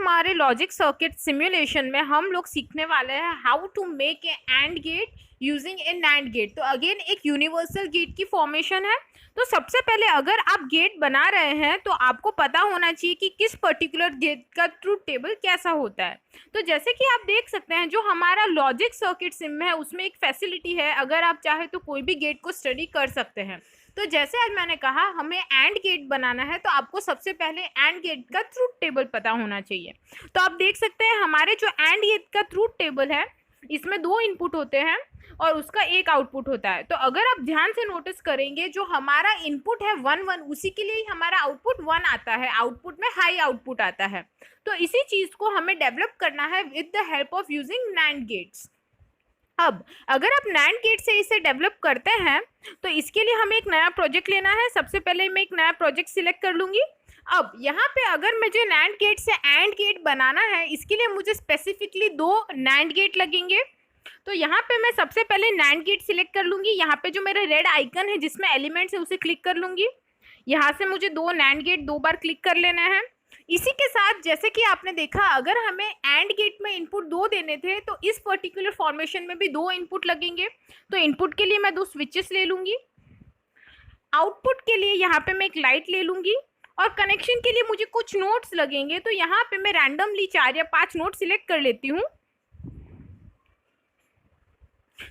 हमारे logic circuit simulation में हम लोग सीखने वाले हैं how to make a AND gate using a NAND gate. तो अगेन एक यूनिवर्सल गेट की फॉर्मेशन है। तो सबसे पहले अगर आप गेट बना रहे हैं तो आपको पता होना चाहिए कि किस पर्टिकुलर गेट का ट्रूथ टेबल कैसा होता है। तो जैसे कि आप देख सकते हैं जो हमारा लॉजिक सर्किट सिम है उसमें एक फैसिलिटी है, अगर आप चाहे तो कोई भी गेट को स्टडी कर सकते हैं। तो जैसे आज मैंने कहा हमें एंड गेट बनाना है तो आपको सबसे पहले एंड गेट का ट्रूथ टेबल पता होना चाहिए। तो आप देख सकते हैं हमारे जो एंड गेट का ट्रूथ टेबल है इसमें दो इनपुट होते हैं और उसका एक आउटपुट होता है। तो अगर आप ध्यान से नोटिस करेंगे जो हमारा इनपुट है 1 1 उसी के लिए ही हमारा आउटपुट 1 आता है, आउटपुट में हाई आउटपुट आता है। तो इसी चीज को हमें डेवलप करना है with the help of using NAND gates. अब अगर आप नैंड गेट से इसे डेवलप करते हैं तो इसके लिए हमें एक नया प्रोजेक्ट लेना है। सबसे पहले मैं एक नया प्रोजेक्ट सिलेक्ट कर लूंगी। अब यहाँ पे अगर मुझे नैंड गेट से एंड गेट बनाना है इसके लिए मुझे स्पेसिफिकली 2 नैंड गेट लगेंगे। तो यहाँ पे मैं सबसे पहले नैंड गेट सिलेक्ट कर लूंगी। यहाँ पे जो मेरा रेड आइकन है जिसमें एलिमेंट्स है उसे क्लिक कर लूंगी। यहाँ से मुझे 2 नैंड गेट 2 बार क्लिक कर लेना है। इसी के साथ जैसे कि आपने देखा अगर हमें एंड गेट में इनपुट 2 देने थे तो इस पर्टिकुलर फॉर्मेशन में भी 2 इनपुट लगेंगे। तो इनपुट के लिए मैं 2 स्विचेस ले लूंगी। आउटपुट के लिए यहाँ पे मैं एक लाइट ले लूंगी और कनेक्शन के लिए मुझे कुछ नोड्स लगेंगे। तो यहाँ पे मैं रैंडमली 4 या 5 नोड सिलेक्ट कर लेती हूँ।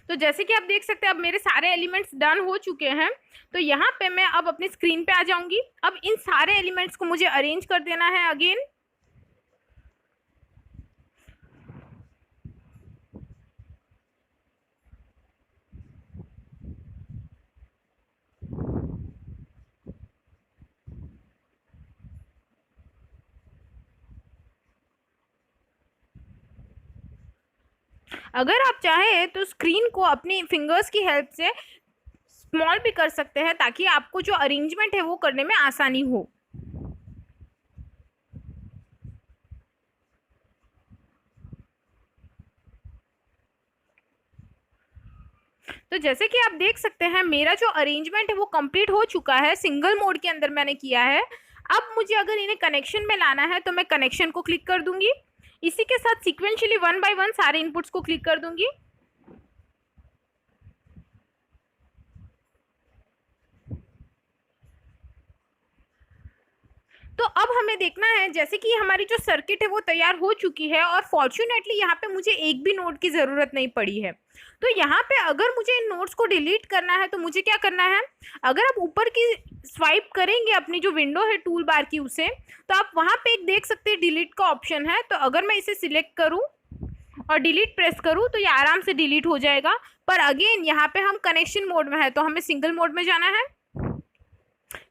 तो जैसे कि आप देख सकते हैं अब मेरे सारे एलिमेंट्स डन हो चुके हैं। तो यहाँ पे मैं अब अपनी स्क्रीन पे आ जाऊंगी। अब इन सारे एलिमेंट्स को मुझे अरेंज कर देना है अगेन। अगर आप चाहें तो स्क्रीन को अपनी फिंगर्स की हेल्प से स्मॉल भी कर सकते हैं ताकि आपको जो अरेंजमेंट है वो करने में आसानी हो। तो जैसे कि आप देख सकते हैं मेरा जो अरेंजमेंट है वो कंप्लीट हो चुका है, सिंगल मोड के अंदर मैंने किया है। अब मुझे अगर इन्हें कनेक्शन में लाना है तो मैं कनेक्शन को क्लिक कर दूंगी। इसी के साथ सिक्वेंशियली 1 बाय 1 सारे इनपुट्स को क्लिक कर दूंगी। तो अब हमें देखना है जैसे कि हमारी जो सर्किट है वो तैयार हो चुकी है और फॉर्चुनेटली यहाँ पे मुझे एक भी नोड की ज़रूरत नहीं पड़ी है। तो यहाँ पे अगर मुझे इन नोड्स को डिलीट करना है तो मुझे क्या करना है, अगर आप ऊपर की स्वाइप करेंगे अपनी जो विंडो है टूल बार की उसे, तो आप वहाँ पे एक देख सकते हैं डिलीट का ऑप्शन है। तो अगर मैं इसे सिलेक्ट करूँ और डिलीट प्रेस करूँ तो ये आराम से डिलीट हो जाएगा। पर अगेन यहाँ पे हम कनेक्शन मोड में है तो हमें सिंगल मोड में जाना है।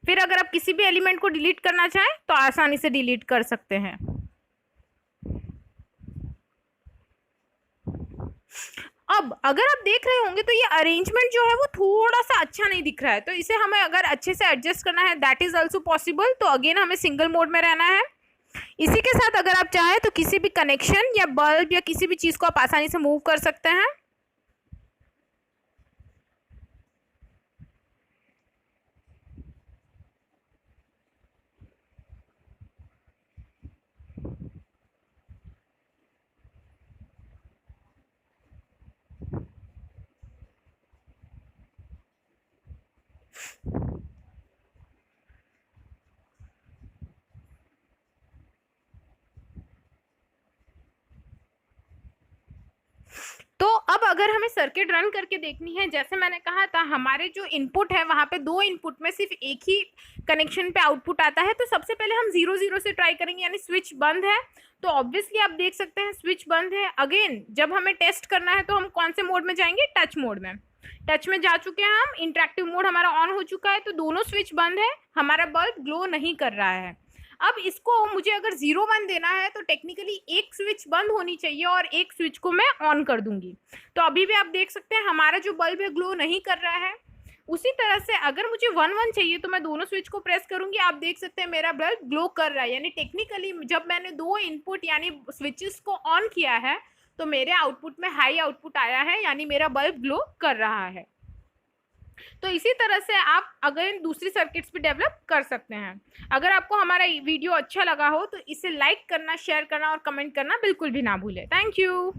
फिर अगर आप किसी भी एलिमेंट को डिलीट करना चाहें तो आसानी से डिलीट कर सकते हैं। अब अगर आप देख रहे होंगे तो ये अरेंजमेंट जो है वो थोड़ा सा अच्छा नहीं दिख रहा है। तो इसे हमें अगर अच्छे से एडजस्ट करना है दैट इज ऑल्सो पॉसिबल। तो अगेन हमें सिंगल मोड में रहना है। इसी के साथ अगर आप चाहें तो किसी भी कनेक्शन या बल्ब या किसी भी चीज़ को आप आसानी से मूव कर सकते हैं। तो अब अगर हमें सर्किट रन करके देखनी है, जैसे मैंने कहा था हमारे जो इनपुट है वहाँ पे 2 इनपुट में सिर्फ एक ही कनेक्शन पे आउटपुट आता है। तो सबसे पहले हम 0 0 से ट्राई करेंगे, यानी स्विच बंद है। तो ऑब्वियसली आप देख सकते हैं स्विच बंद है। अगेन जब हमें टेस्ट करना है तो हम कौन से मोड में जाएंगे, टच मोड में। टच में जा चुके हैं हम, इंटरेक्टिव मोड हमारा ऑन हो चुका है। तो दोनों स्विच बंद है, हमारा बल्ब ग्लो नहीं कर रहा है। अब इसको मुझे अगर 0 1 देना है तो टेक्निकली एक स्विच बंद होनी चाहिए और एक स्विच को मैं ऑन कर दूंगी। तो अभी भी आप देख सकते हैं हमारा जो बल्ब है ग्लो नहीं कर रहा है। उसी तरह से अगर मुझे 1 1 चाहिए तो मैं दोनों स्विच को प्रेस करूंगी। आप देख सकते हैं मेरा बल्ब ग्लो कर रहा है, यानी टेक्निकली जब मैंने 2 इनपुट यानी स्विचेस को ऑन किया है तो मेरे आउटपुट में हाई आउटपुट आया है, यानी मेरा बल्ब ग्लो कर रहा है। तो इसी तरह से आप अगेन दूसरी सर्किट्स भी डेवलप कर सकते हैं। अगर आपको हमारा वीडियो अच्छा लगा हो तो इसे लाइक करना, शेयर करना और कमेंट करना बिल्कुल भी ना भूलें। Thank you.